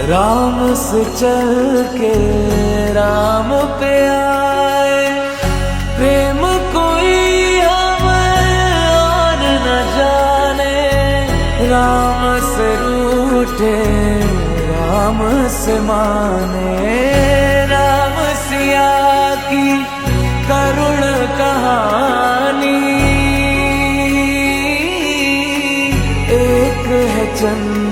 राम से चल के राम पे आए। प्रेम कोई हमें और न जाने, राम से रूठे राम से माने। राम सिया की करुण कहानी, एक है चंद